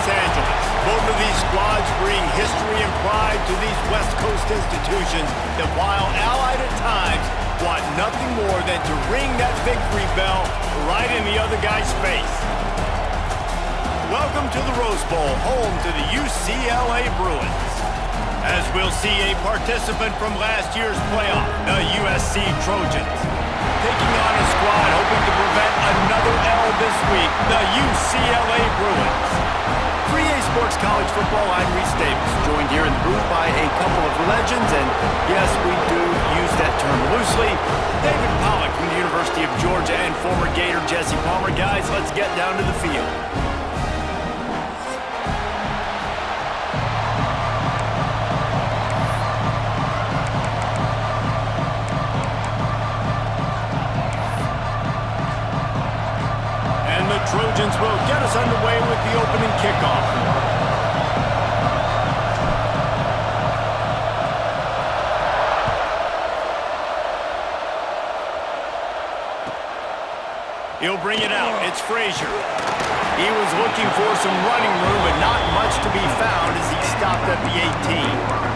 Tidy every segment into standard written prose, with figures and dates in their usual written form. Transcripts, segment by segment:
Los Angeles. Both of these squads bring history and pride to these West Coast institutions that, while allied at times, want nothing more than to ring that victory bell right in the other guy's face. Welcome to the Rose Bowl, home to the UCLA Bruins. As we'll see a participant from last year's playoff, the USC Trojans, taking on a squad hoping to prevent another L this week, the UCLA Bruins. 3A Sports College Football, I'm Reese Davis, joined here in the booth by a couple of legends, and yes, we do use that term loosely. David Pollack from the University of Georgia and former Gator Jesse Palmer. Guys, let's get down to the field. Trojans will get us underway with the opening kickoff. He'll bring it out. It's Frazier. He was looking for some running room, but not much to be found as he stopped at the 18.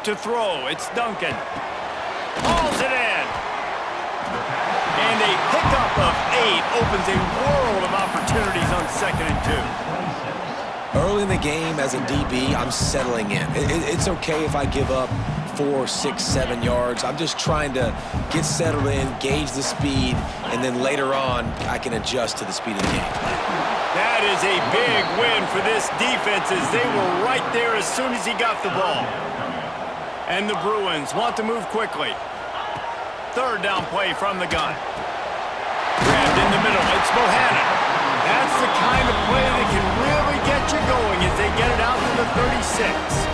To throw, it's Duncan. Hauls it in. And a pickup of 8 opens a world of opportunities on 2nd and 2. Early in the game as a DB, I'm settling in. It's okay if I give up 4, 6, 7 yards. I'm just trying to get settled in, gauge the speed, and then later on, I can adjust to the speed of the game. That is a big win for this defense as they were right there as soon as he got the ball. And the Bruins want to move quickly. 3rd down play from the gun. Grabbed in the middle. It's Bohannon. That's the kind of play that can really get you going as they get it out to the 36.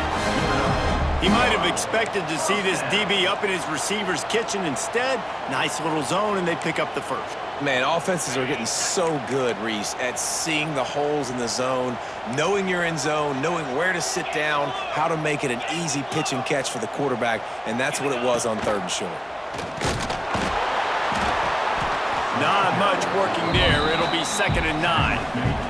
He might have expected to see this DB up in his receiver's kitchen. Instead, nice little zone, and they pick up the first. Man, offenses are getting so good, Reese, at seeing the holes in the zone, knowing you're in zone, knowing where to sit down, how to make it an easy pitch and catch for the quarterback, and that's what it was on 3rd and short. Not much working there. It'll be 2nd and 9.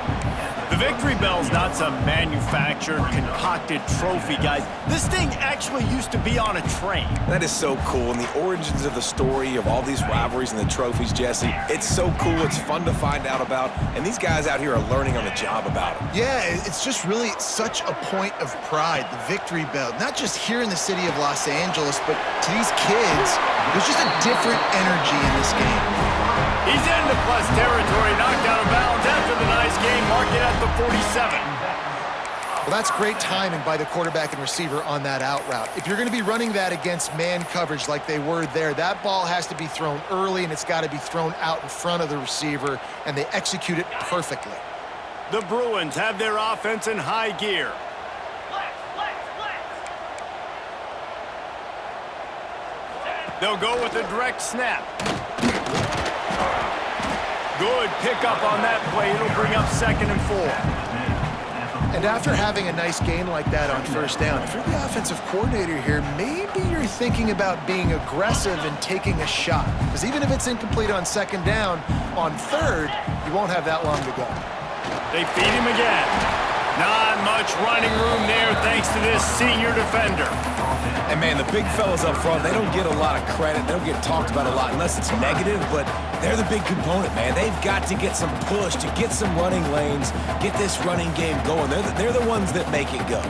The victory bell's not some manufactured, concocted trophy, guys. This thing actually used to be on a train. That is so cool, and the origins of the story of all these rivalries and the trophies, Jesse, it's so cool. It's fun to find out about, and these guys out here are learning on the job about it. Yeah, it's just really such a point of pride, the victory bell. Not just here in the city of Los Angeles, but to these kids, there's just a different energy in this game. He's into plus territory, knocked out of bounds after the nice game, mark it at the 47. Well, that's great timing by the quarterback and receiver on that out route. If you're going to be running that against man coverage like they were there, that ball has to be thrown early, and it's got to be thrown out in front of the receiver, and they execute it perfectly. The Bruins have their offense in high gear. They'll go with a direct snap. Good pickup on that play. It'll bring up 2nd and 4. And after having a nice gain like that on 1st down, if you're the offensive coordinator here, maybe you're thinking about being aggressive and taking a shot. Because even if it's incomplete on 2nd down, on 3rd, you won't have that long to go. They feed him again. Not much running room there thanks to this senior defender. And, man, the big fellas up front, they don't get a lot of credit. They don't get talked about a lot unless it's negative, but they're the big component, man. They've got to get some push, to get some running lanes, get this running game going. They're the ones that make it go.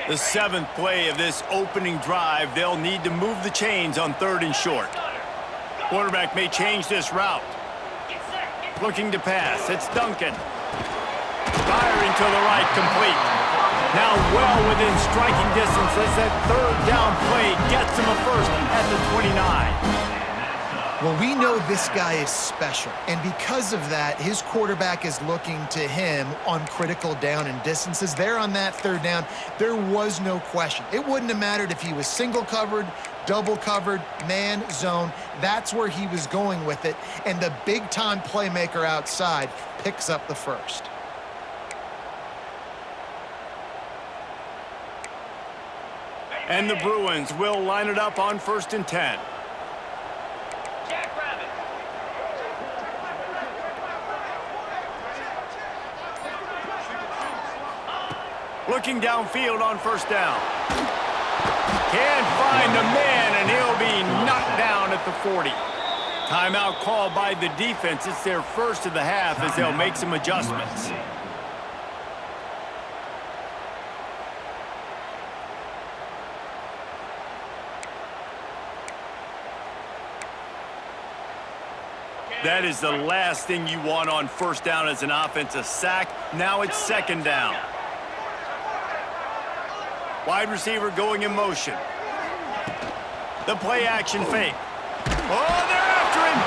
The 7th play of this opening drive, they'll need to move the chains on 3rd and short. Quarterback may change this route. Looking to pass, it's Duncan. Firing to the right, complete. Now well within striking distance as that 3rd down play gets him a first at the 29. Well, we know this guy is special, and because of that, his quarterback is looking to him on critical down and distances. There on that third down, there was no question. It wouldn't have mattered if he was single covered, double covered, man, zone. That's where he was going with it, and the big-time playmaker outside picks up the first. And the Bruins will line it up on 1st and 10. Looking downfield on 1st down. Can't find the man, and he'll be knocked down at the 40. Timeout called by the defense. It's their first of the half as they'll make some adjustments. That is the last thing you want on 1st down as an offensive sack. Now it's 2nd down. Wide receiver going in motion. The play action fake. Oh, they're after him.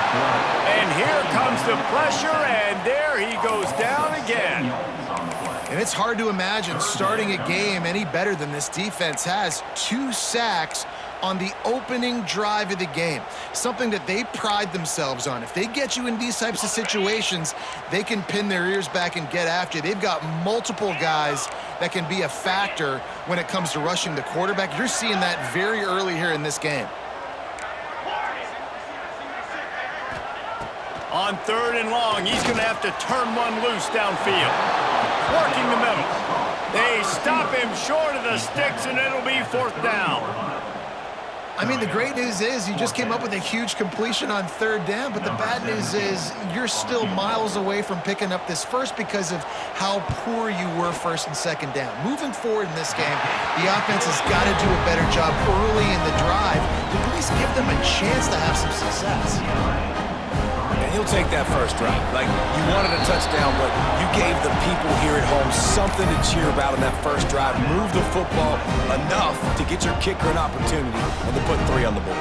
And here comes the pressure, and there he goes down again. And it's hard to imagine starting a game any better than this defense has. 2 sacks on the opening drive of the game, something that they pride themselves on. If they get you in these types of situations, they can pin their ears back and get after you. They've got multiple guys that can be a factor when it comes to rushing the quarterback. You're seeing that very early here in this game. On 3rd and long, he's going to have to turn one loose downfield. Working the middle. They stop him short of the sticks, and it'll be 4th down. I mean, the great news is you just came up with a huge completion on 3rd down, but the bad news is you're still miles away from picking up this first because of how poor you were 1st and 2nd down. Moving forward in this game, the offense has got to do a better job early in the drive to at least give them a chance to have some success. And he'll take that first drive. Like, you wanted a touchdown, but you gave the people here at home something to cheer about in that first drive. Move the football enough to get your kicker an opportunity and to put 3 on the board.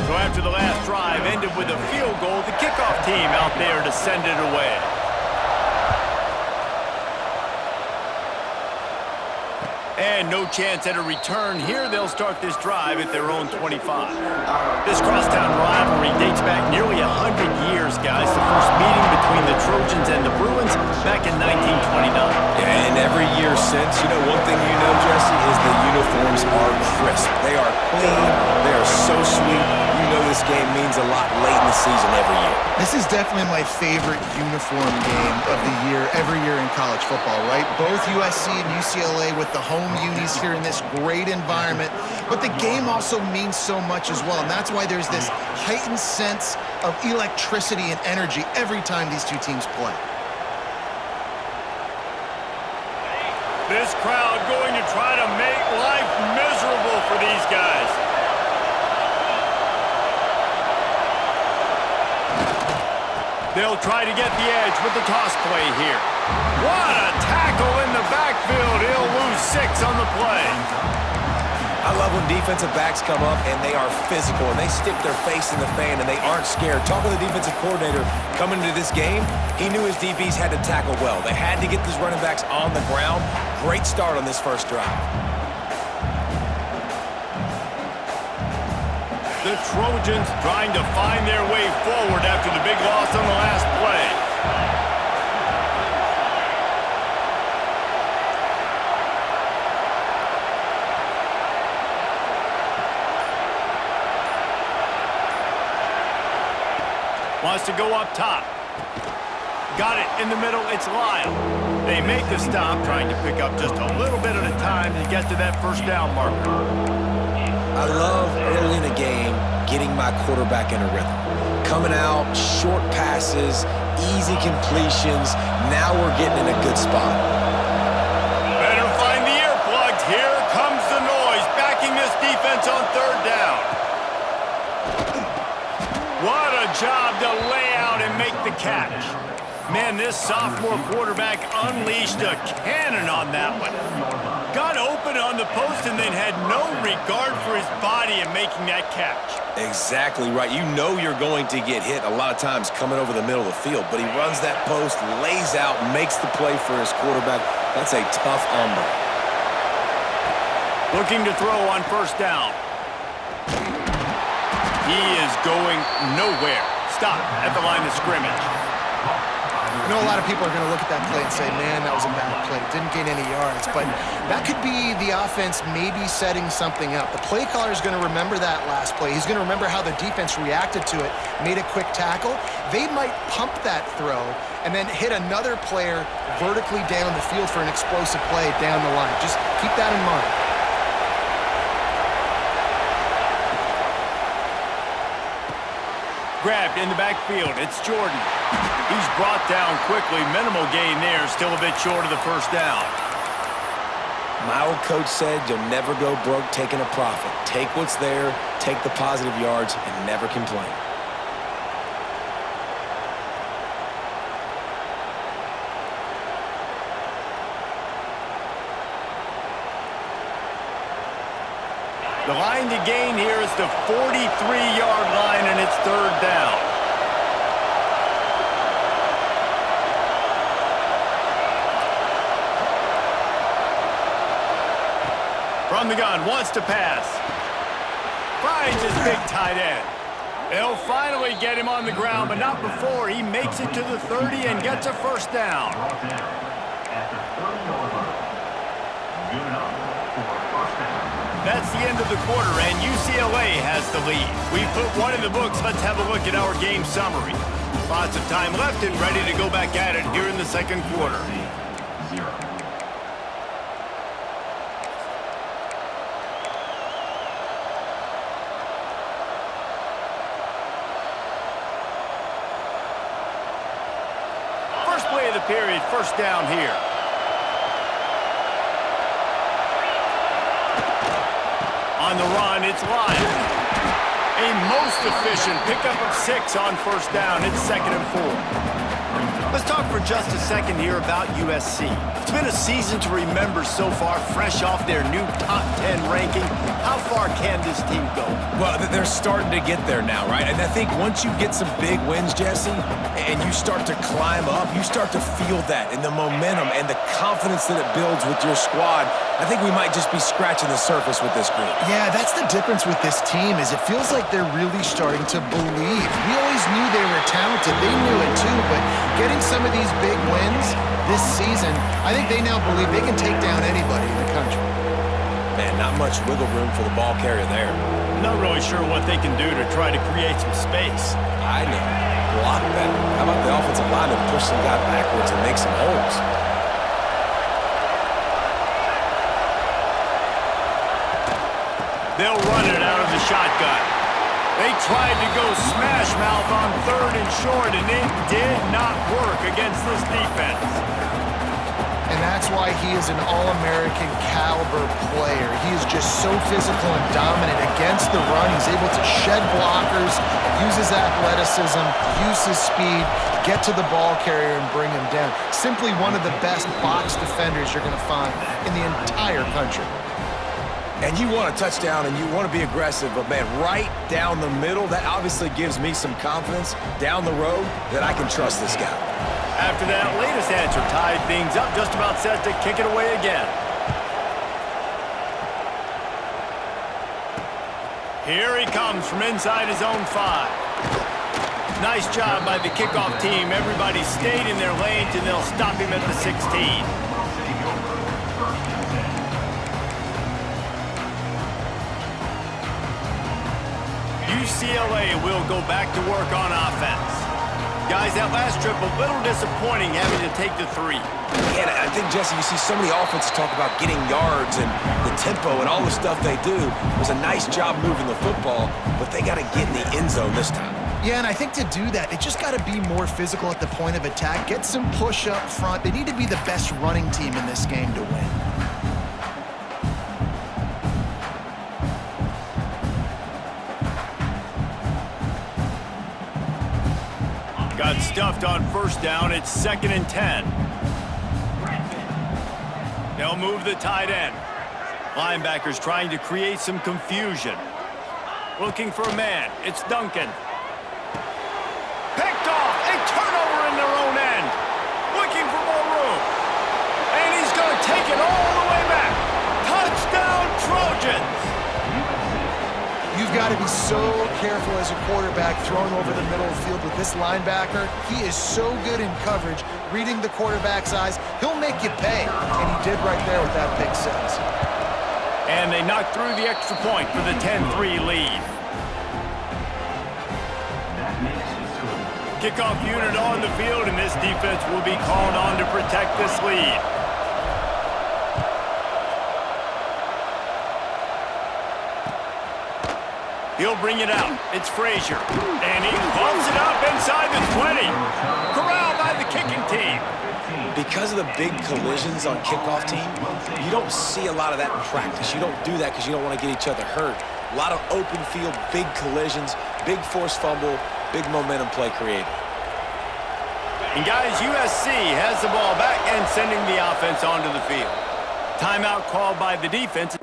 So after the last drive ended with a field goal, the kickoff team out there to send it away. And no chance at a return here. They'll start this drive at their own 25. This crosstown rivalry dates back nearly 100 years, guys. The first meeting between the Trojans and the Bruins back in 1929. And every year since, you know, one thing you know, Jesse, is the uniforms are crisp. They are clean. They are so sweet. You know this game means a lot late in the season every year. This is definitely my favorite uniform game of the year, every year in college football, right? Both USC and UCLA with the home unis here in this great environment. But the game also means so much as well, and that's why there's this heightened sense of electricity and energy every time these two teams play. This crowd going to try to make life miserable for these guys. They'll try to get the edge with the toss play here. What a tackle in the backfield. He'll lose 6 on the play. I love when defensive backs come up and they are physical and they stick their face in the fan and they aren't scared. Talking to the defensive coordinator coming into this game, he knew his DBs had to tackle well. They had to get these running backs on the ground. Great start on this first drive. The Trojans trying to find their way forward after the big loss on the last play. Wants to go up top. Got it in the middle. It's Lyle. They make the stop, trying to pick up just a little bit at a time to get to that first down marker. I love early in the game getting my quarterback in a rhythm. Coming out, short passes, easy completions. Now we're getting in a good spot. Better find the earplugs. Here comes the noise, backing this defense on 3rd down. What a job to lay out and make the catch. Man, this sophomore quarterback unleashed a cannon on that one. Got open on the post and then had no regard for his body in making that catch. Exactly right. You know you're going to get hit a lot of times coming over the middle of the field, but he runs that post, lays out, makes the play for his quarterback. That's a tough hombre. Looking to throw on first down. He is going nowhere. Stop at the line of scrimmage. I know a lot of people are going to look at that play and say, man, that was a bad play. Didn't gain any yards. But that could be the offense maybe setting something up. The play caller is going to remember that last play. He's going to remember how the defense reacted to it, made a quick tackle. They might pump that throw and then hit another player vertically down the field for an explosive play down the line. Just keep that in mind. Grabbed in the backfield. It's Jordan. He's brought down quickly. Minimal gain there. Still a bit short of the first down. My old coach said you'll never go broke taking a profit. Take what's there, take the positive yards, and never complain. The line to gain here is the 43-yard line, and it's third down. From the gun, wants to pass. Finds his big tight end. They'll finally get him on the ground, but not before he makes it to the 30 and gets a first down. That's the end of the quarter, and UCLA has the lead. We've put one in the books. Let's have a look at our game summary. Lots of time left and ready to go back at it here in the second quarter. First play of the period, first down here. On the run, it's Lyle. A most efficient pickup of 6 on first down. It's 2nd and 4. Let's talk for just a second here about USC. It's been a season to remember so far, fresh off their new top 10 ranking. How far can this team go? Well, they're starting to get there now, right? And I think once you get some big wins, Jesse, and you start to climb up, you start to feel that and the momentum and the confidence that it builds with your squad. I think we might just be scratching the surface with this group. Yeah, that's the difference with this team is it feels like they're really starting to believe. We always knew they were talented. They knew it too, but getting some of these big wins this season, I think they now believe they can take down anybody in the country. Man, not much wiggle room for the ball carrier there. Not really sure what they can do to try to create some space. I know. Block better. How about the offensive lineman push some guy backwards and make some holes? They'll run it out of the shotgun. They tried to go smash mouth on 3rd and short, and it did not work against this defense. And that's why he is an All-American caliber player. He is just so physical and dominant against the run. He's able to shed blockers, use his athleticism, use his speed, get to the ball carrier and bring him down. Simply one of the best box defenders you're going to find in the entire country. And you want a touchdown and you want to be aggressive, but man, right down the middle, that obviously gives me some confidence down the road that I can trust this guy. After that latest answer tied things up, just about set to kick it away again. Here he comes from inside his own 5. Nice job by the kickoff team. Everybody stayed in their lanes, and they'll stop him at the 16. UCLA will go back to work on offense. Guys, that last trip a little disappointing having to take the 3. And I think, Jesse, you see so many offenses talk about getting yards and the tempo and all the stuff they do. It was a nice job moving the football, but they got to get in the end zone this time. Yeah, and I think to do that, they just got to be more physical at the point of attack, get some push up front. They need to be the best running team in this game to win. Got stuffed on first down. It's 2nd and 10. They'll move the tight end. Linebackers trying to create some confusion. Looking for a man. It's Duncan. Picked off. A turnover in their own end. Looking for more room. And he's going to take it all the way back. Touchdown, Trojans. You've got to be so careful as a quarterback throwing over the middle of the field with this linebacker. He is so good in coverage, reading the quarterback's eyes. He'll make you pay, and he did right there with that pick six. And they knocked through the extra point for the 10-3 lead. Kickoff unit on the field, and this defense will be called on to protect this lead. He'll bring it out. It's Frazier. And he pumps it up inside the 20. Corralled by the kicking team. Because of the big collisions on kickoff team, you don't see a lot of that in practice. You don't do that because you don't want to get each other hurt. A lot of open field, big collisions, big forced fumble, big momentum play created. And guys, USC has the ball back and sending the offense onto the field. Timeout called by the defense.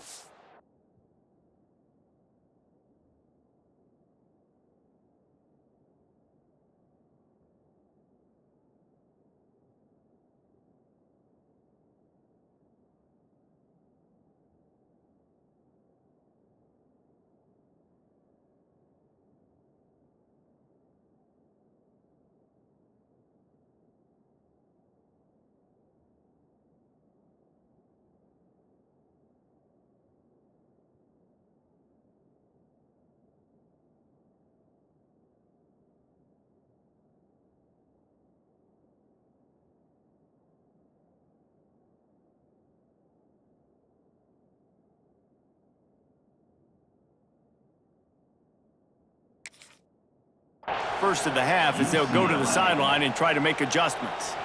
First of the half as they'll go to the sideline and try to make adjustments.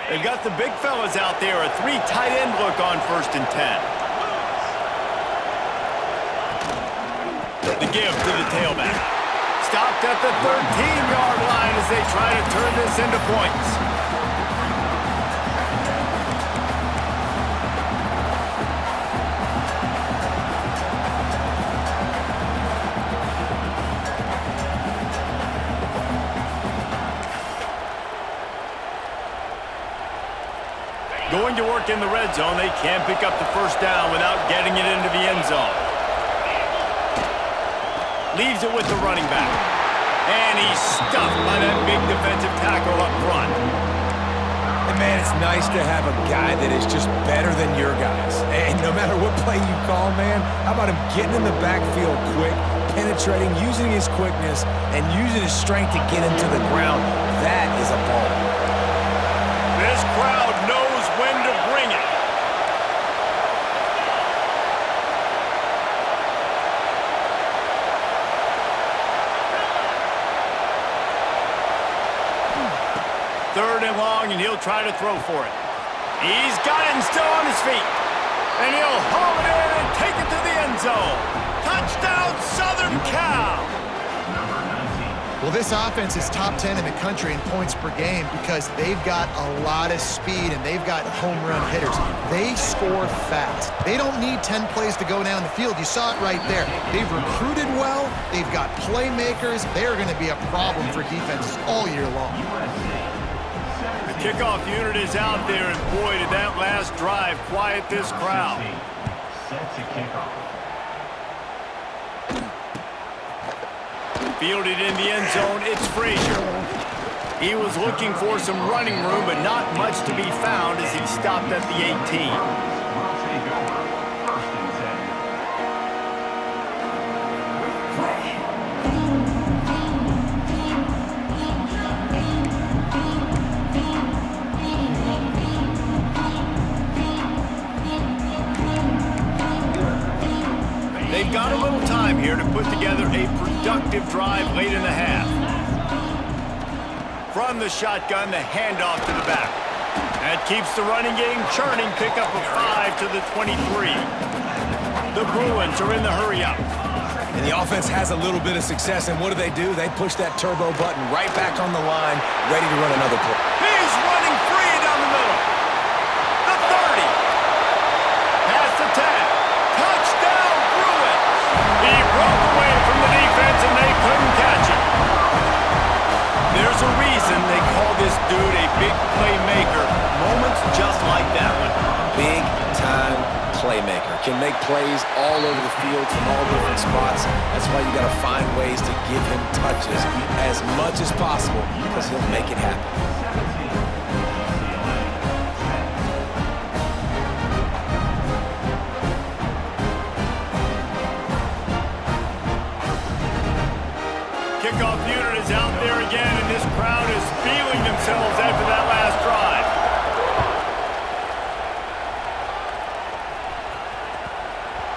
They've got the big fellas out there, a 3 tight end look on 1st and 10. The give to the tailback. Stopped at the 13-yard line as they try to turn this into points. Going to work in the red zone. They can't pick up the first down without getting it into the end zone. Leaves it with the running back. And he's stuffed by that big defensive tackle up front. And man, it's nice to have a guy that is just better than your guys. And no matter what play you call, man, how about him getting in the backfield quick, penetrating, using his quickness, and using his strength to get into the ground. That is a ball. This crowd knows when to bring it. Third and long, and he'll try to throw for it. He's got it and still on his feet. And he'll haul it in and take it to the end zone. Touchdown, Southern Cal! Well, this offense is top 10 in the country in points per game because they've got a lot of speed and they've got home run hitters. They score fast. They don't need 10 plays to go down the field. You saw it right there. They've recruited well. They've got playmakers. They're going to be a problem for defenses all year long. The kickoff unit is out there, and boy, did that last drive quiet this crowd. Set to kickoff. Fielded in the end zone, it's Frazier. He was looking for some running room, but not much to be found as he stopped at the 18. They've got a little time here to put together a productive drive late in the half. From the shotgun, the handoff to the back. That keeps the running game churning. Pick up a 5 to the 23. The Bruins are in the hurry-up. And the offense has a little bit of success, and what do? They push that turbo button right back on the line, ready to run another play. He's running free down the middle. The 30. Pass the 10. Touchdown, Bruins. He broke away from the defense, and they couldn't catch him. There's a reason they call this dude a big playmaker. Moments just like that one. Big-time playmaker. Can make plays all over the field from all different spots. That's why you got to find ways to give him touches as much as possible because he'll make it happen. Kickoff unit is out there again, and this crowd is feeling themselves after that last drive.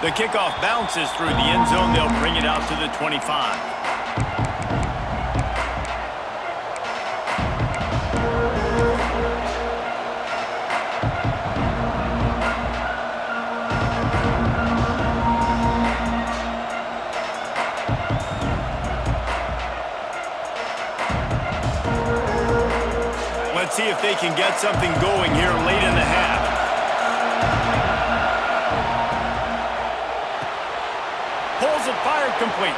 The kickoff bounces through the end zone. They'll bring it out to the 25. Let's see if they can get something going here late in the half. Pulls it, fired complete.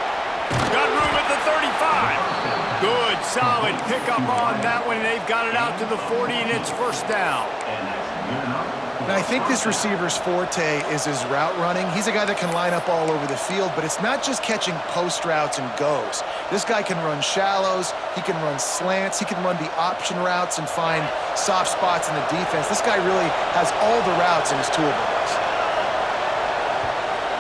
Got room at the 35. Good, solid pickup on that one. They've got it out to the 40, and it's first down. And I think this receiver's forte is his route running. He's a guy that can line up all over the field, but it's not just catching post routes and goes. This guy can run shallows, he can run slants, he can run the option routes and find soft spots in the defense. This guy really has all the routes in his toolbox.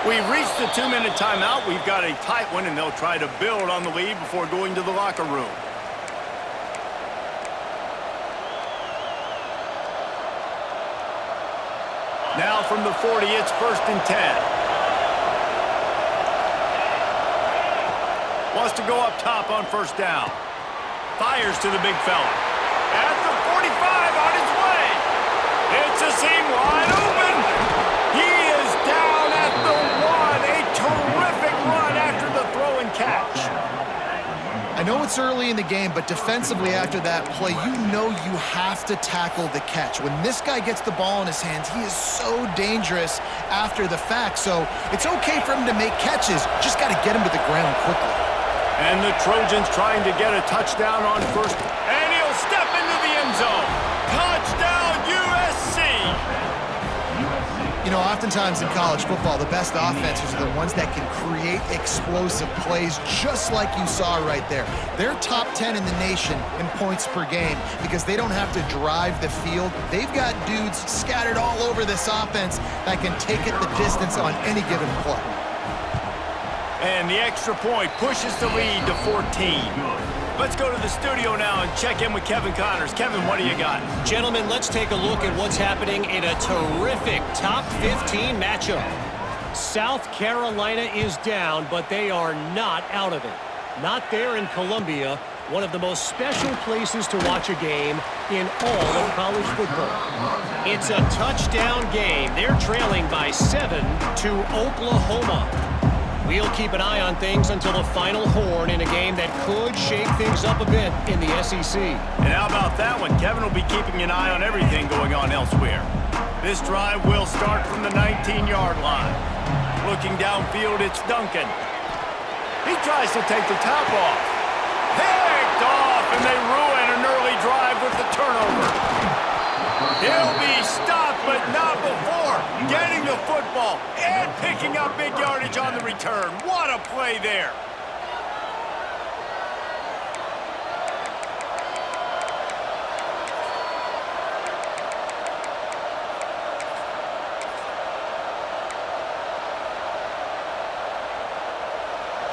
We've reached the 2-minute timeout. We've got a tight one, and they'll try to build on the lead before going to the locker room. Now from the 40, it's 1st and 10. Wants to go up top on first down. Fires to the big fella. At the 45, on his way. It's a seam wide open. He is down at the 1. A terrific run after the throw and catch. I know it's early in the game, but defensively after that play, you know you have to tackle the catch. When this guy gets the ball in his hands, he is so dangerous after the fact. So it's okay for him to make catches. Just got to get him to the ground quickly. And the Trojans trying to get a touchdown on first. And he'll step into the end zone. Touchdown, USC! You know, oftentimes in college football, the best offenses are the ones that can create explosive plays, just like you saw right there. They're top 10 in the nation in points per game because they don't have to drive the field. They've got dudes scattered all over this offense that can take it the distance on any given play. And the extra point pushes the lead to 14. Let's go to the studio now and check in with Kevin Connors. Kevin, what do you got? Gentlemen, let's take a look at what's happening in a terrific top 15 matchup. South Carolina is down, but they are not out of it. Not there in Columbia, one of the most special places to watch a game in all of college football. It's a touchdown game. They're trailing by 7 to Oklahoma. We'll keep an eye on things until the final horn in a game that could shake things up a bit in the SEC. And how about that one? Kevin will be keeping an eye on everything going on elsewhere. This drive will start from the 19-yard line. Looking downfield, it's Duncan. He tries to take the top off. Picked off, and they ruin an early drive with the turnover. He'll be stopped, but not before getting the football and picking up big yardage on the return. What a play there.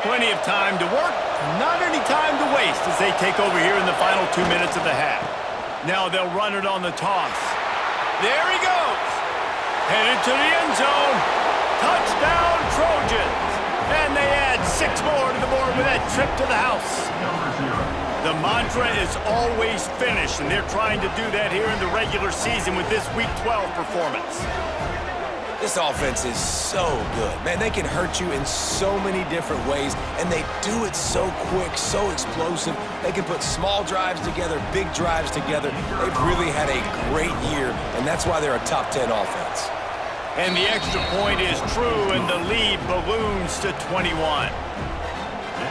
Plenty of time to work, not any time to waste as they take over here in the final 2 minutes of the half. Now they'll run it on the toss. There he goes. Headed to the end zone. Touchdown, Trojans. And they add 6 more to the board with that trip to the house. The mantra is always finish, and they're trying to do that here in the regular season with this Week 12 performance. This offense is so good. Man, they can hurt you in so many different ways, and they do it so quick, so explosive. They can put small drives together, big drives together. They've really had a great year, and that's why they're a top 10 offense. And the extra point is true, and the lead balloons to 21.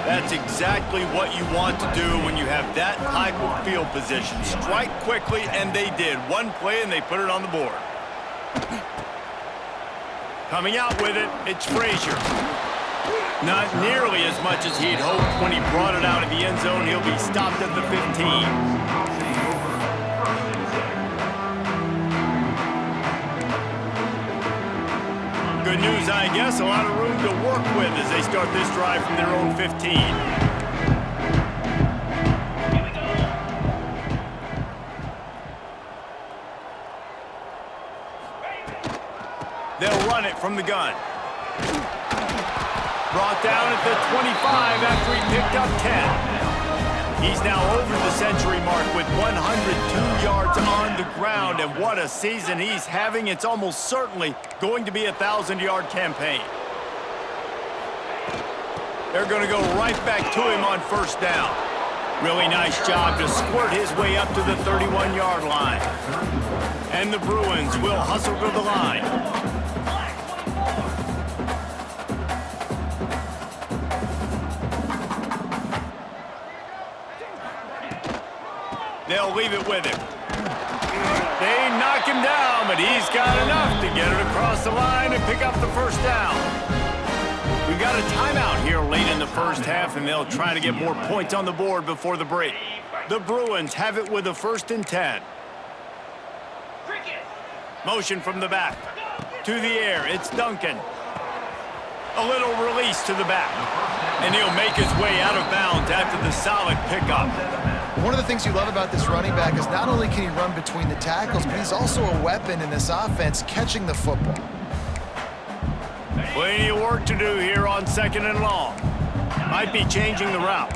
That's exactly what you want to do when you have that type of field position. Strike quickly, and they did. One play, and they put it on the board. Coming out with it, it's Frazier. Not nearly as much as he'd hoped when he brought it out of the end zone. He'll be stopped at the 15. Good news, I guess. A lot of room to work with as they start this drive from their own 15. They'll run it from the gun. Brought down at the 25 after he picked up 10. He's now over the century mark with 102 yards on the ground, and what a season he's having. It's almost certainly going to be a 1,000-yard campaign. They're going to go right back to him on first down. Really nice job to squirt his way up to the 31-yard line. And the Bruins will hustle to the line. They'll leave it with him. They knock him down, but he's got enough to get it across the line and pick up the first down. We've got a timeout here late in the first half, and they'll try to get more points on the board before the break. The Bruins have it with a 1st and 10. Motion from the back. To the air, it's Duncan. A little release to the back. And he'll make his way out of bounds after the solid pickup. One of the things you love about this running back is not only can he run between the tackles, but he's also a weapon in this offense catching the football. Plenty of work to do here on 2nd and long. Might be changing the route.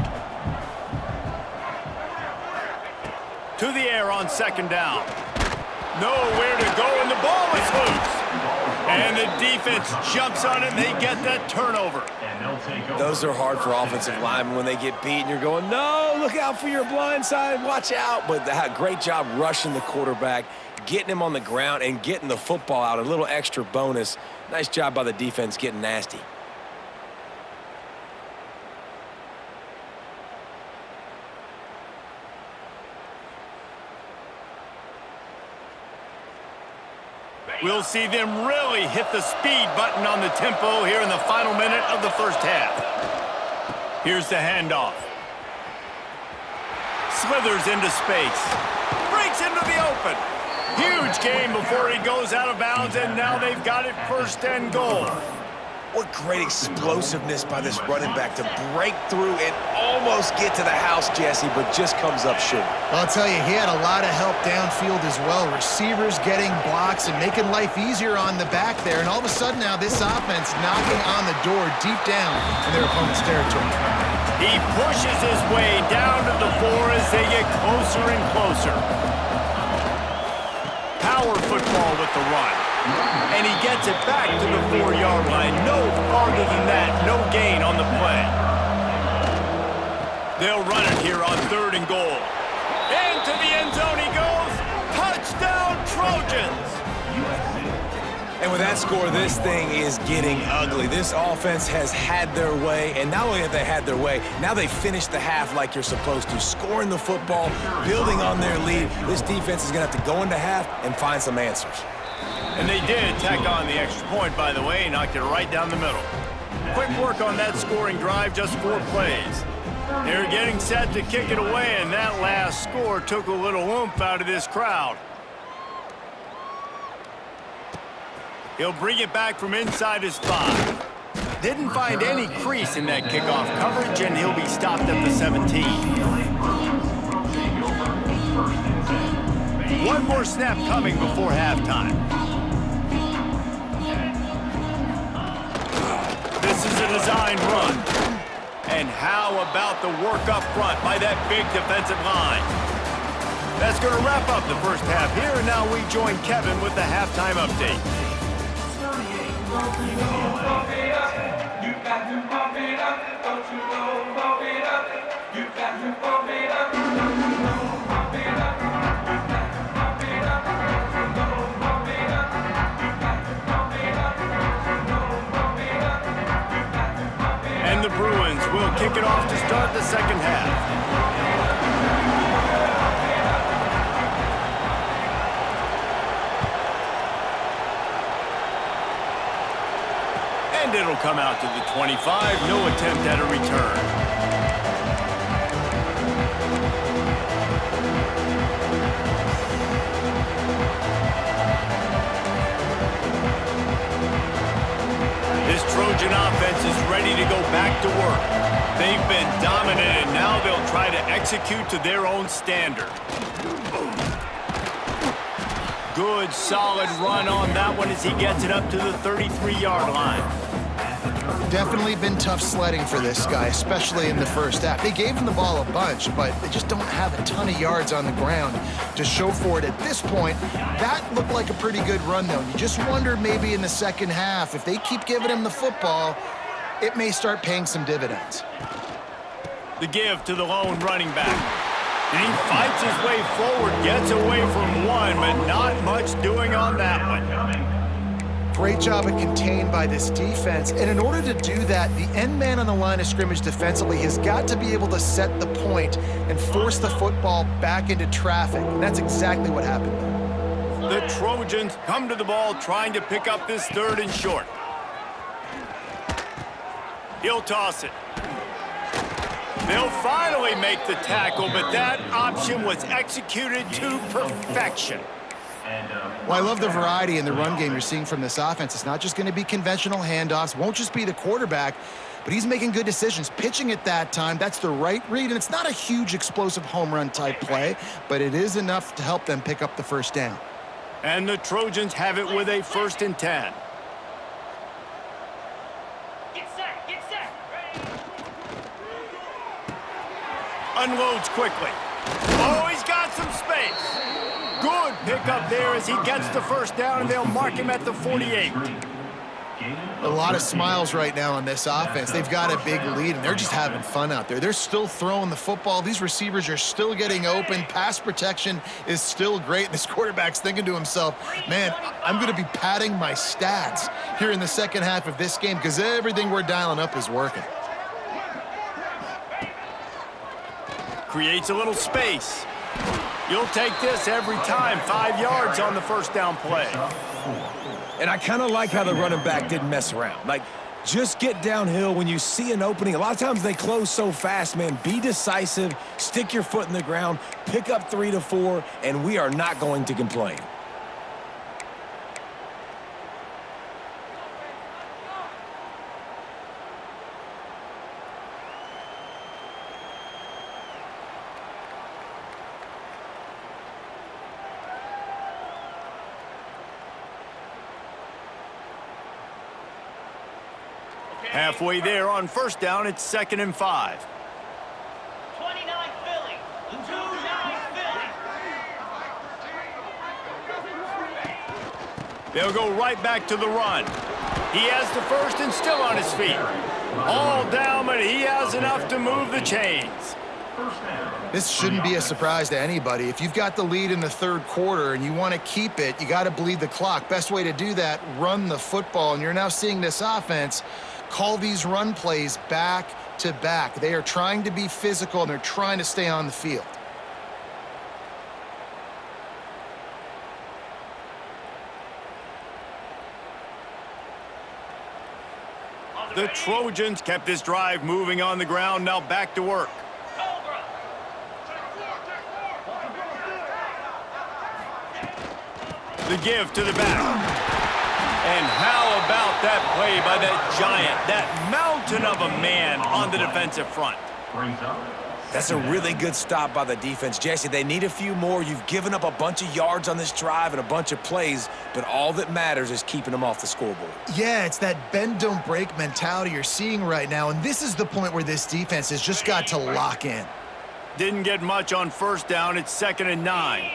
To the air on 2nd down. Nowhere to go, and the ball is loose. And the defense jumps on it, and they get that turnover. Those are hard for offensive linemen when they get beat, and you're going, no, look out for your blind side, watch out. But great job rushing the quarterback, getting him on the ground, and getting the football out. A little extra bonus. Nice job by the defense getting nasty. We'll see them really hit the speed button on the tempo here in the final minute of the first half. Here's the handoff. Slithers into space. Breaks into the open. Huge gain before he goes out of bounds, and now they've got it 1st and goal. What great explosiveness by this running back to break through and almost get to the house, Jesse, but just comes up short. Well, I'll tell you, he had a lot of help downfield as well. Receivers getting blocks and making life easier on the back there. And all of a sudden now this offense knocking on the door deep down in their opponent's territory. He pushes his way down to the 4 as they get closer and closer. Power football with the run. And he gets it back to the 4-yard line. No farther than that. No gain on the play. They'll run it here on 3rd and goal. Into the end zone he goes. Touchdown, Trojans! And with that score, this thing is getting ugly. This offense has had their way, and not only have they had their way, now they finished the half like you're supposed to, scoring the football, building on their lead. This defense is going to have to go into half and find some answers. And they did tack on the extra point, by the way, knocked it right down the middle. Quick work on that scoring drive, just 4 plays. They're getting set to kick it away, and that last score took a little oomph out of this crowd. He'll bring it back from inside his 5. Didn't find any crease in that kickoff coverage, and he'll be stopped at the 17. One more snap coming before halftime. This is a designed run. And how about the work up front by that big defensive line? That's going to wrap up the first half here, and now we join Kevin with the halftime update. And the Bruins will kick it off to start the second half. And it'll come out to the 25. No attempt at a return. This Trojan offense is ready to go back to work. They've been dominant, and now they'll try to execute to their own standard. Good, solid run on that one as he gets it up to the 33-yard line. Definitely been tough sledding for this guy, especially in the first half. They gave him the ball a bunch, but they just don't have a ton of yards on the ground to show for it at this point. That looked like a pretty good run, though. You just wonder maybe in the second half, if they keep giving him the football, it may start paying some dividends. The give to the lone running back. And he fights his way forward, gets away from one, but not much doing on that one. Great job of contained by this defense. And in order to do that, the end man on the line of scrimmage defensively has got to be able to set the point and force the football back into traffic. And that's exactly what happened there. The Trojans come to the ball trying to pick up this third and short. He'll toss it. They'll finally make the tackle, but that option was executed to perfection. Well, I love the variety in the run game you're seeing from this offense. It's not just going to be conventional handoffs, won't just be the quarterback, but he's making good decisions. Pitching at that time, that's the right read, and it's not a huge explosive home run type play, but it is enough to help them pick up the first down. And the Trojans have it with a 1st and 10. Unloads quickly. Oh, he's got some space. Good pickup there as he gets the first down, and they'll mark him at the 48. A lot of smiles right now on this offense. They've got a big lead, and they're just having fun out there. They're still throwing the football. These receivers are still getting open. Pass protection is still great. This quarterback's thinking to himself, man, I'm going to be padding my stats here in the second half of this game because everything we're dialing up is working. Creates a little space. You'll take this every time. 5 yards on the first down play. And I kind of like how the running back didn't mess around. Like, just get downhill when you see an opening. A lot of times they close so fast, man. Be decisive, stick your foot in the ground, pick up 3 to 4, and we are not going to complain. Halfway there on first down, it's 2nd and 5. 29 Philly. 29 Philly. They'll go right back to the run. He has the first and still on his feet. All down, but he has enough to move the chains. This shouldn't be a surprise to anybody. If you've got the lead in the third quarter and you want to keep it, you got to bleed the clock. Best way to do that, run the football. And you're now seeing this offense call these run plays back to back. They are trying to be physical, and they're trying to stay on the field. The Trojans kept this drive moving on the ground, now back to work. The give to the back. And how about that play by that giant, that mountain of a man on the defensive front? That's a really good stop by the defense. Jesse, they need a few more. You've given up a bunch of yards on this drive and a bunch of plays, but all that matters is keeping them off the scoreboard. Yeah, it's that bend, don't break mentality you're seeing right now, and this is the point where this defense has just got to lock in. Didn't get much on first down. It's 2nd and 9.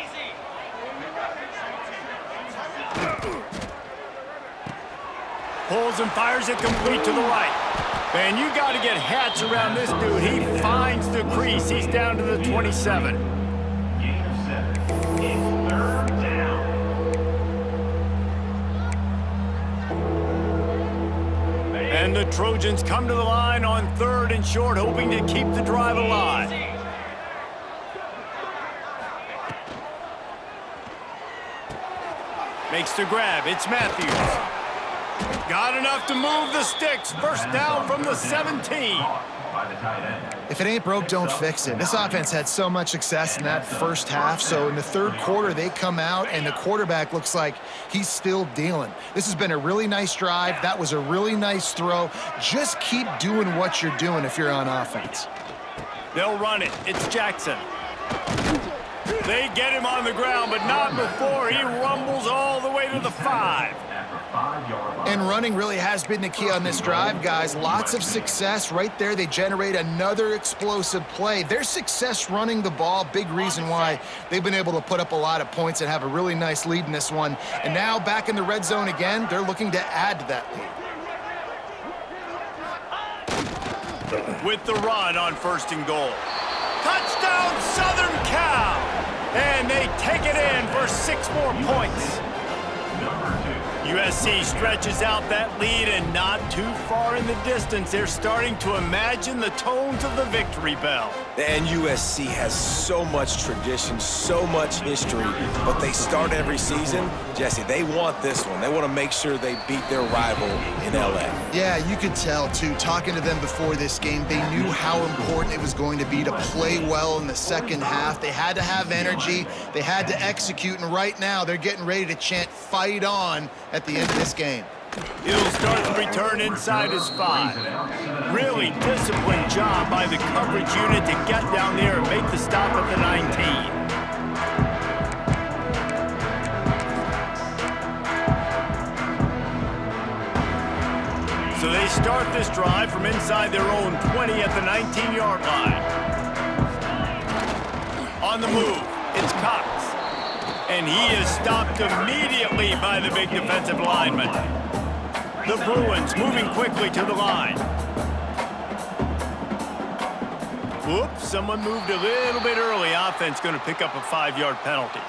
Pulls and fires it complete to the right. Man, you got to get hats around this dude. He finds the crease. He's down to the 27. Gain of 7. It's third down. And the Trojans come to the line on 3rd and short, hoping to keep the drive alive. Makes the grab. It's Matthews. Got enough to move the sticks. First down from the 17. By the tight end. If it ain't broke, don't fix it. This offense had so much success in that first half, so in the third quarter, they come out, and the quarterback looks like he's still dealing. This has been a really nice drive. That was a really nice throw. Just keep doing what you're doing if you're on offense. They'll run it. It's Jackson. They get him on the ground, but not before he rumbles all the way to the 5. And running really has been the key on this drive, guys. Lots of success right there. They generate another explosive play. Their success running the ball, big reason why they've been able to put up a lot of points and have a really nice lead in this one. And now back in the red zone again, they're looking to add to that lead. With the run on 1st and goal. Touchdown, Southern Cal! And they take it in for 6 more points. USC stretches out that lead, and not too far in the distance, they're starting to imagine the tones of the victory bell. And USC has so much tradition, so much history, but they start every season. Jesse, they want this one. They want to make sure they beat their rival in LA. Yeah, you could tell, too. Talking to them before this game, they knew how important it was going to be to play well in the second half. They had to have energy. They had to execute, and right now they're getting ready to chant "Fight on" at the end of this game. He'll start the return inside his 5. Really disciplined job by the coverage unit to get down there and make the stop at the 19. So they start this drive from inside their own 20 at the 19-yard line. On the move, it's Cox. And he is stopped immediately by the big defensive lineman. The Bruins moving quickly to the line. Whoops, someone moved a little bit early. Offense going to pick up a 5-yard penalty.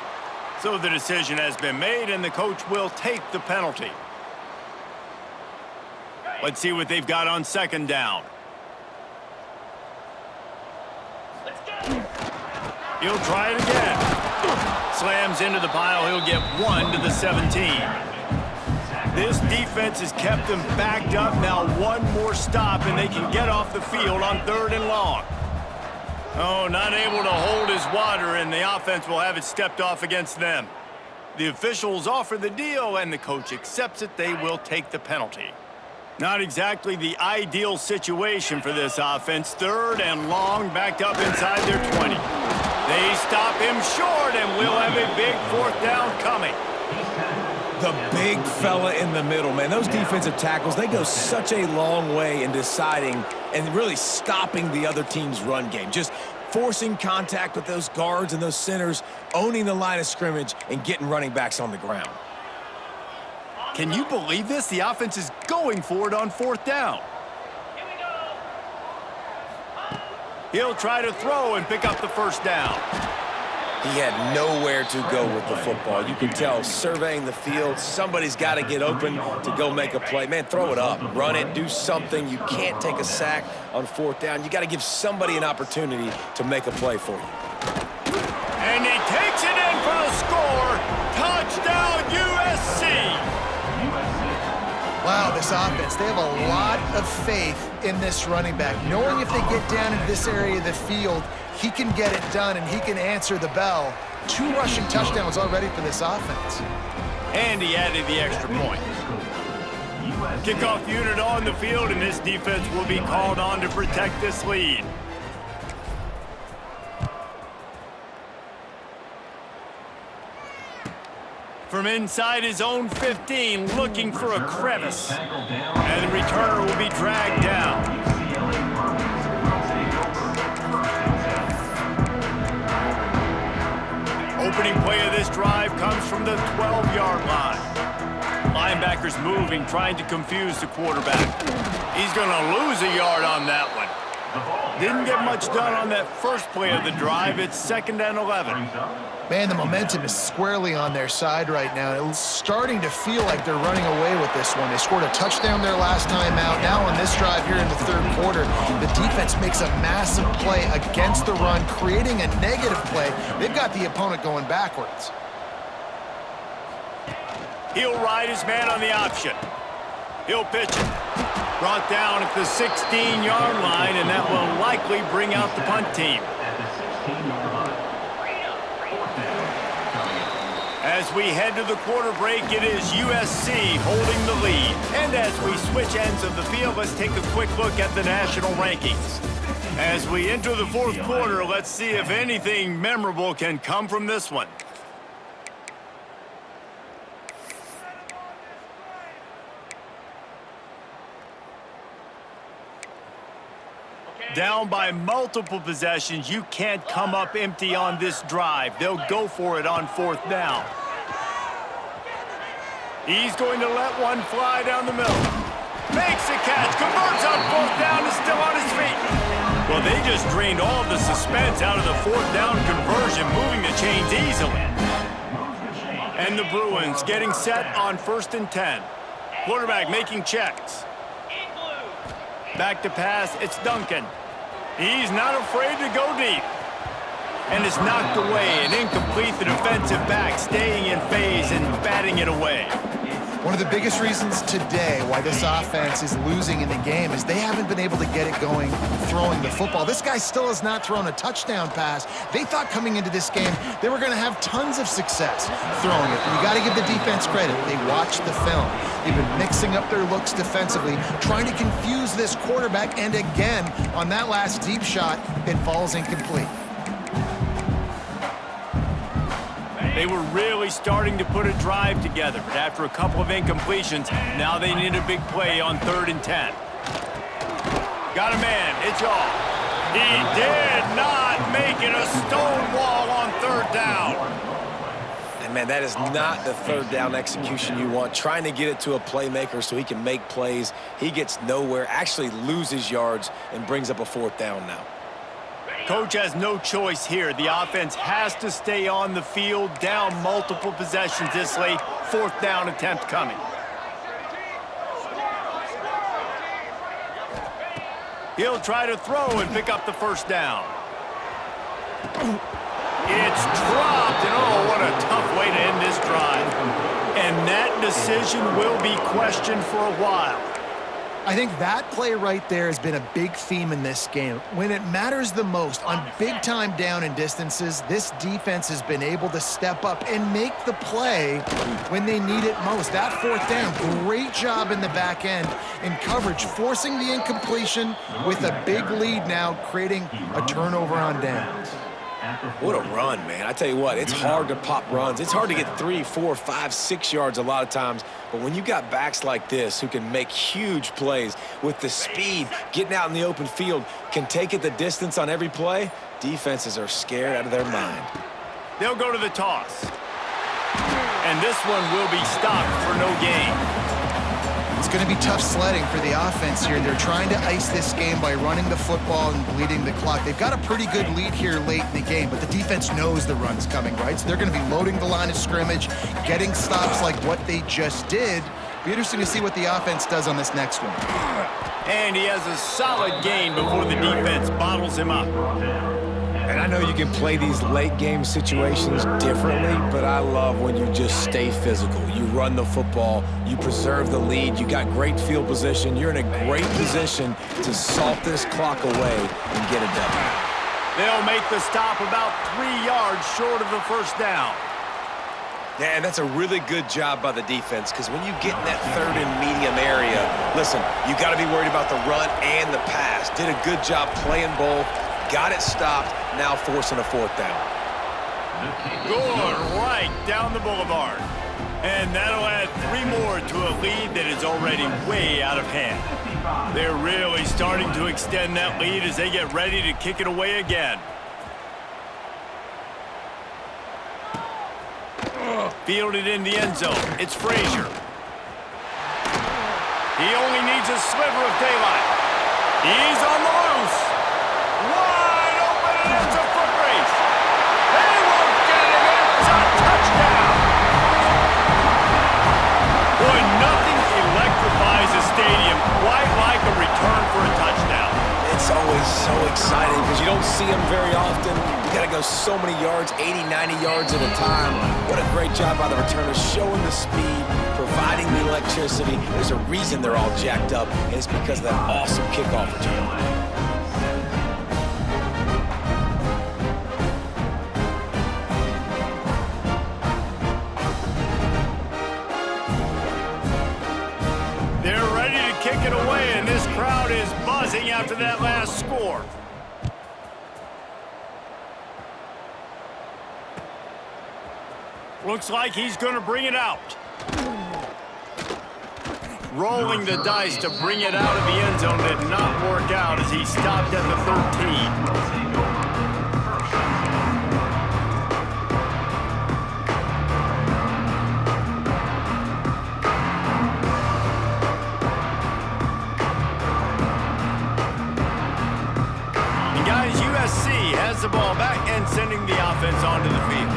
So the decision has been made, and the coach will take the penalty. Let's see what they've got on 2nd down. He'll try it again. Slams into the pile. He'll get 1 to the 17. This defense has kept them backed up. Now 1 more stop, and they can get off the field on 3rd and long. Oh, not able to hold his water, and the offense will have it stepped off against them. The officials offer the deal, and the coach accepts it. They will take the penalty. Not exactly the ideal situation for this offense. 3rd and long, backed up inside their 20. They stop him short, and we'll have a big 4th down coming. The big fella in the middle, man. Those defensive tackles, they go such a long way in deciding and really stopping the other team's run game. Just forcing contact with those guards and those centers, owning the line of scrimmage, and getting running backs on the ground. Can you believe this? The offense is going for it on 4th down. Here we go. He'll try to throw and pick up the 1st down. He had nowhere to go with the football. You can tell, surveying the field, somebody's got to get open to go make a play. Man, throw it up, run it, do something. You can't take a sack on 4th down. You got to give somebody an opportunity to make a play for you. And he takes it in for the score. Touchdown, USC. Wow, this offense, they have a lot of faith in this running back. Knowing if they get down into this area of the field, he can get it done and he can answer the bell. 2 rushing touchdowns already for this offense. And he added the extra point. Kickoff unit on the field, and this defense will be called on to protect this lead. From inside his own 15, looking for a crevice. And the returner will be dragged down. Opening play of this drive comes from the 12-yard line. Linebackers move moving, trying to confuse the quarterback. He's going to lose a yard on that one. Didn't get much done on that first play of the drive. It's 2nd and 11. Man, the momentum is squarely on their side right now. It's starting to feel like they're running away with this one. They scored a touchdown their last time out. Now on this drive here in the 3rd quarter, the defense makes a massive play against the run, creating a negative play. They've got the opponent going backwards. He'll ride his man on the option. He'll pitch it. Brought down at the 16-yard line, and that will likely bring out the punt team. At the 16-yard line. As we head to the quarter break, it is USC holding the lead. And as we switch ends of the field, let's take a quick look at the national rankings. As we enter the 4th quarter, let's see if anything memorable can come from this one. Down by multiple possessions, you can't come up empty on this drive. They'll go for it on 4th down. He's going to let one fly down the middle. Makes a catch, converts on 4th down, is still on his feet. Well, they just drained all of the suspense out of the 4th down conversion, moving the chains easily. And the Bruins getting set on 1st and 10. Quarterback making checks. Back to pass, it's Duncan. He's not afraid to go deep. And it's knocked away and incomplete. The defensive back staying in phase and batting it away. One of the biggest reasons today why this offense is losing in the game is they haven't been able to get it going throwing the football. This guy still has not thrown a touchdown pass. They thought coming into this game they were going to have tons of success throwing it. You got to give the defense credit. They watched the film. They've been mixing up their looks defensively, trying to confuse this quarterback, and again, on that last deep shot, it falls incomplete. They were really starting to put a drive together, but after a couple of incompletions, now they need a big play on 3rd and 10. Got a man, it's all. He did not make it, a stone wall on 3rd down. And man, that is not the 3rd down execution you want. Trying to get it to a playmaker so he can make plays. He gets nowhere, actually loses yards, and brings up a 4th down now. Coach has no choice here. The offense has to stay on the field, down multiple possessions this late. 4th down attempt coming. He'll try to throw and pick up the 1st down. It's dropped, and oh, what a tough way to end this drive. And that decision will be questioned for a while. I think that play right there has been a big theme in this game. When it matters the most, on big-time down and distances, this defense has been able to step up and make the play when they need it most. That 4th down, great job in the back end in coverage, forcing the incompletion with a big lead now, creating a turnover on downs. What a run, man. I tell you what, it's hard to pop runs. It's hard to get 3, 4, 5, 6 yards a lot of times. But when you got backs like this who can make huge plays with the speed, getting out in the open field, can take it the distance on every play, defenses are scared out of their mind. They'll go to the toss. And this one will be stopped for no gain. It's going to be tough sledding for the offense here. They're trying to ice this game by running the football and bleeding the clock. They've got a pretty good lead here late in the game, but the defense knows the run's coming, right? So they're going to be loading the line of scrimmage, getting stops like what they just did. Be interesting to see what the offense does on this next one. And he has a solid gain before the defense bottles him up. And I know you can play these late game situations differently, but I love when you just stay physical. You run the football, you preserve the lead, you got great field position, you're in a great position to salt this clock away and get a W. They'll make the stop about 3 yards short of the 1st down. Yeah, and that's a really good job by the defense, because when you get in that 3rd and medium area, listen, you got to be worried about the run and the pass. Did a good job playing both. Got it stopped, now forcing a 4th down. Going right down the boulevard. And that'll add 3 more to a lead that is already way out of hand. They're really starting to extend that lead as they get ready to kick it away again. Fielded in the end zone. It's Frazier. He only needs a sliver of daylight. He's on the loose. Wide open, and it's a foot race. They won't get him. It's a touchdown. Boy, nothing electrifies a stadium quite like a return for a touchdown. It's always so exciting because you don't see them very often. You got to go so many yards, 80, 90 yards at a time. What a great job by the returners, showing the speed, providing the electricity. There's a reason they're all jacked up, and it's because of that awesome kickoff return. They're ready to kick it away, and this crowd is buzzing after that last score. Looks like he's going to bring it out. Rolling the dice to bring it out of the end zone did not work out as he stopped at the 13. Has the ball back and sending the offense onto the field.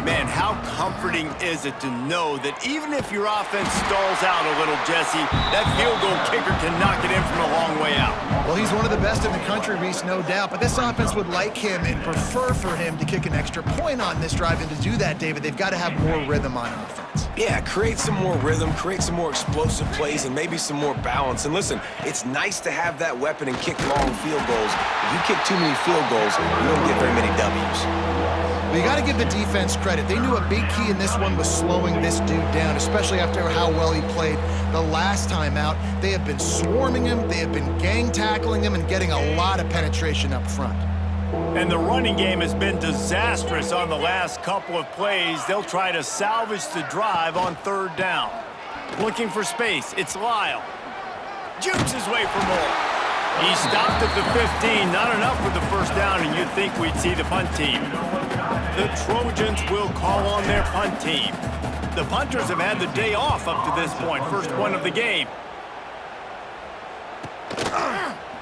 Man, how comforting is it to know that even if your offense stalls out a little, Jesse, that field goal kicker can knock it in from a long way out. Well, he's one of the best in the country, Reese, no doubt. But this offense would like him and prefer for him to kick an extra point on this drive. And to do that, David, they've got to have more rhythm on offense. Yeah, create some more rhythm, create some more explosive plays, and maybe some more balance. And listen, it's nice to have that weapon and kick long field goals. If you kick too many field goals, you don't get very many W's. But you got to give the defense credit. They knew a big key in this one was slowing this dude down, especially after how well he played the last time out. They have been swarming him, they have been gang tackling him, and getting a lot of penetration up front. And the running game has been disastrous on the last couple of plays. They'll try to salvage the drive on third down. Looking for space, it's Lyle. Jukes his way for more. He stopped at the 15, not enough with the first down, and you'd think we'd see the punt team. The Trojans will call on their punt team. The punters have had the day off up to this point, first one of the game.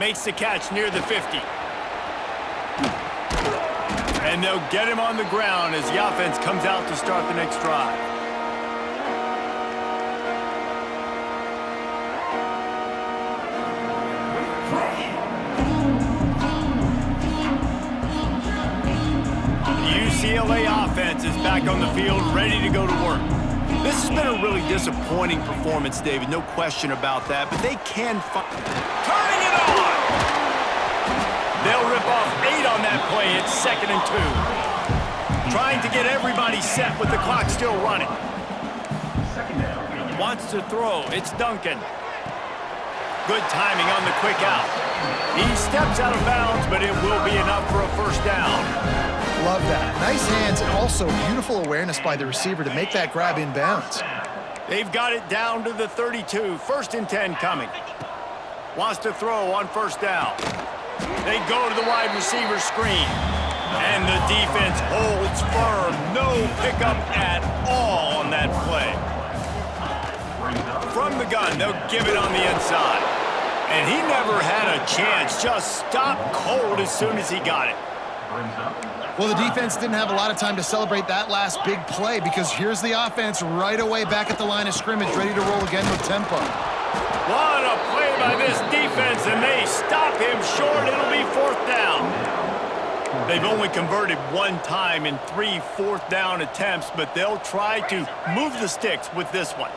Makes the catch near the 50. And they'll get him on the ground as the offense comes out to start the next drive. UCLA offense is back on the field, ready to go to work. This has been a really disappointing performance, David, no question about that, but they can turning it on! They'll rip off 8 on that play. It's 2nd and 2. Trying to get everybody set with the clock still running. Wants to throw. It's Duncan. Good timing on the quick out. He steps out of bounds, but it will be enough for a first down. Love that. Nice hands and also beautiful awareness by the receiver to make that grab in bounds. They've got it down to the 32. 1st and 10 coming. Wants to throw on first down. They go to the wide receiver screen. And the defense holds firm. No pickup at all on that play. From the gun, they'll give it on the inside. And he never had a chance. Just stopped cold as soon as he got it. Well, the defense didn't have a lot of time to celebrate that last big play because here's the offense right away back at the line of scrimmage, ready to roll again with tempo. What a play by this defense, and they stop him short. It'll be 4th down. They've only converted 1 time in 3 4th down attempts, but they'll try to move the sticks with this one.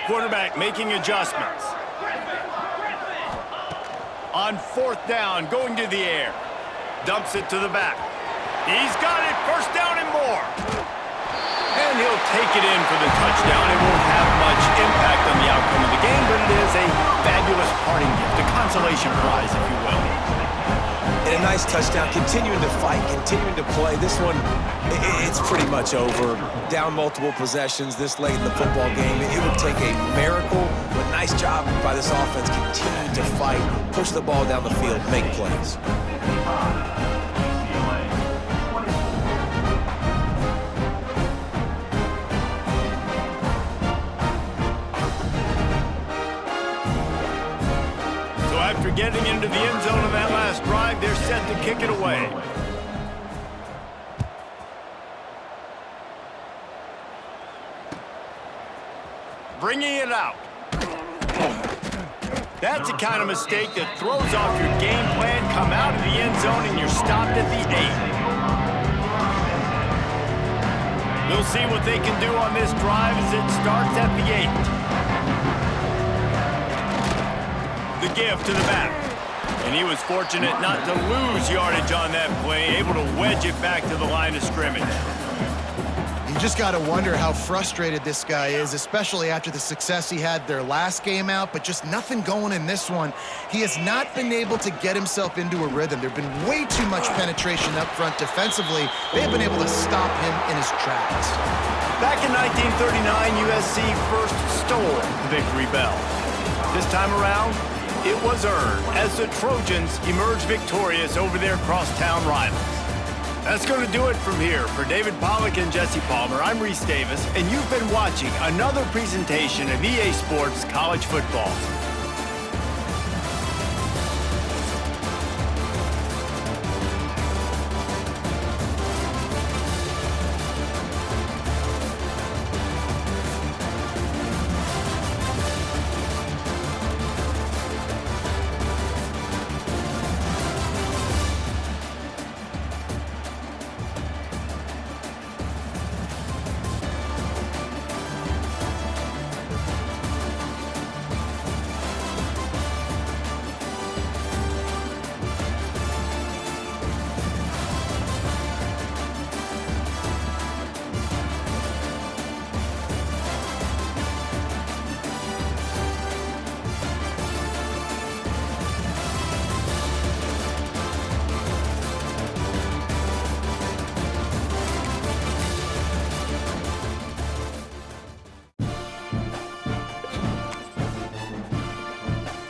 Quarterback making adjustments. On 4th down, going to the air. Dumps it to the back. He's got it, 1st down and more. And he'll take it in for the touchdown. It won't have much impact on the outcome of the game, but it is a fabulous parting gift, a consolation prize, if you will. And a nice touchdown, continuing to fight, continuing to play. This one, it's pretty much over. Down multiple possessions this late in the football game. It would take a miracle, but nice job by this offense continuing to fight, push the ball down the field, make plays. After getting into the end zone on that last drive, they're set to kick it away. Bringing it out. That's the kind of mistake that throws off your game plan. Come out of the end zone and you're stopped at the 8. We'll see what they can do on this drive as it starts at the 8. The give to the back. And he was fortunate not to lose yardage on that play, able to wedge it back to the line of scrimmage. You just got to wonder how frustrated this guy is, especially after the success he had their last game out, but just nothing going in this one. He has not been able to get himself into a rhythm. There's been way too much penetration up front defensively. They've been able to stop him in his tracks. Back in 1939, USC first stole the victory bell. This time around, it was earned as the Trojans emerged victorious over their crosstown rivals. That's going to do it from here. For David Pollack and Jesse Palmer, I'm Reese Davis, and you've been watching another presentation of EA Sports College Football.